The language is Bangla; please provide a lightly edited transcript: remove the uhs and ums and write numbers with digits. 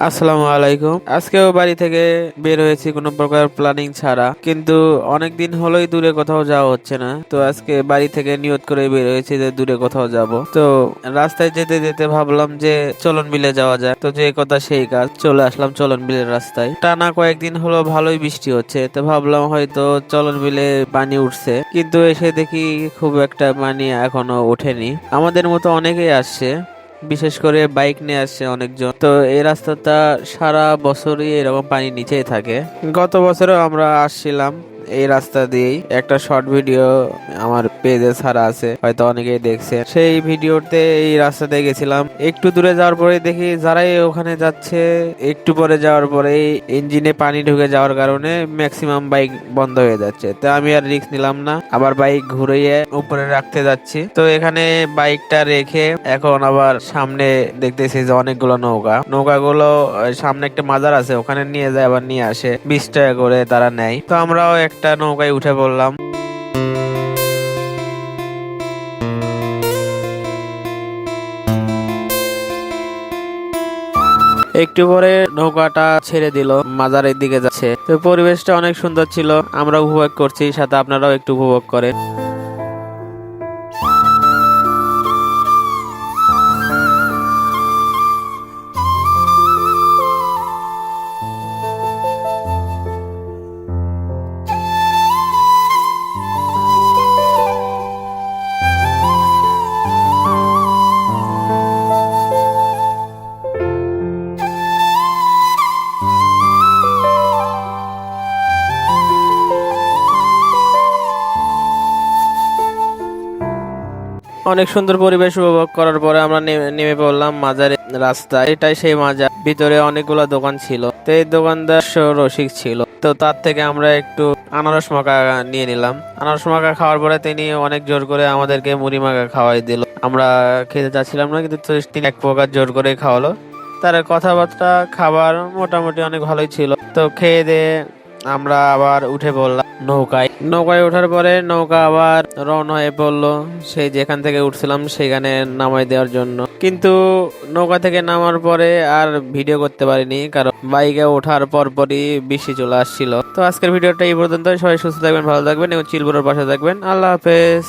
আসসালামু আলাইকুম। আজকেও বাড়ি থেকে বের হয়েছি কোনো প্রকার প্ল্যানিং ছাড়া, কিন্তু অনেকদিন হলোই দূরে কোথাও যাওয়া হচ্ছে না। তো আজকে বাড়ি থেকে নিয়ত করে বের হয়েছি যে দূরে কোথাও যাব। তো রাস্তায় যেতে যেতে ভাবলাম যে চলন বিলে যাওয়া যায়। তো যে কথা সেই কাজ, চলে আসলাম চলন বিলের রাস্তায়। টানা কয়েকদিন হলো ভালোই বৃষ্টি হচ্ছে, তো ভাবলাম হয়তো চলন বিলে পানি উঠছে, কিন্তু এসে দেখি খুব একটা পানি এখনো ওঠেনি। আমাদের মতো অনেকেই আসছে, বিশেষ করে বাইক নিয়ে আসছে অনেকজন। তো এই রাস্তাটা সারা বছরই এরকম পানি নিচেই থাকে। গত বছরও আমরা আসছিলাম এই রাস্তা দিয়েই। একটা শর্ট ভিডিও আমার পেজে ছাড়া আছে, হয়তো অনেকেই দেখছে। সেই ভিডিওতে এই রাস্তাতে গেছিলাম। একটু দূরে যাওয়ার পরে দেখি যারাই ওখানে যাচ্ছে, একটু পরে যাওয়ার পরে ইঞ্জিনে পানি ঢুকে যাওয়ার কারণে ম্যাক্সিমাম বাইক বন্ধ হয়ে যাচ্ছে। তো আমি আর রিস্ক নিলাম না, আবার বাইক ঘুরিয়ে উপরে রাখতে যাচ্ছি। তো এখানে বাইকটা রেখে এখন আবার সামনে দেখতেছি যে অনেকগুলো নৌকাগুলো সামনে একটা মাজার আছে, ওখানে নিয়ে যায় আবার নিয়ে আসে, 20 টাকা করে তারা নেয়। তো আমরাও একটা নৌকায় উঠে পড়লাম। একটু পরে নৌকাটা ছেড়ে দিল, মাজারের দিকে যাচ্ছে। তো পরিবেশটা অনেক সুন্দর ছিল, আমরা উপভোগ করছি, সাথে আপনারাও একটু উপভোগ করেন। অনেক সুন্দর পরিবেশ উপভোগ করার পরে আমরা নেমে পড়লাম মাজারের রাস্তা। এটাই সেই মাজার, ভিতরে অনেকগুলো দোকান ছিল। তো এই দোকানদার রসিক ছিল, তো তার থেকে আমরা একটু আনারস মাখা নিয়ে নিলাম। আনারস মাখা খাওয়ার পরে তিনি অনেক জোর করে আমাদেরকে মুড়ি মাখা খাওয়াই দিল। আমরা খেতে চাচ্ছিলাম না, কিন্তু তিনি এক প্রকার জোর করে খাওয়ালো। তার কথাবার্তা, খাবার মোটামুটি অনেক ভালোই ছিল। তো খেয়ে দিয়ে আমরা আবার উঠে পড়লাম নৌকায় ওঠার পরে নৌকা আবার রওনা হয়ে পড়লো সেই যেখান থেকে উঠছিলাম সেখানে নামাই দেওয়ার জন্য। কিন্তু নৌকা থেকে নামার পরে আর ভিডিও করতে পারিনি, কারণ বাইকে ওঠার পরপরই বৃষ্টি চলে আসছিল। তো আজকের ভিডিওটা এই পর্যন্ত। সবাই সুস্থ থাকবেন, ভালো থাকবেন এবং চিলবুরের পাশে থাকবেন। আল্লাহ হাফেজ।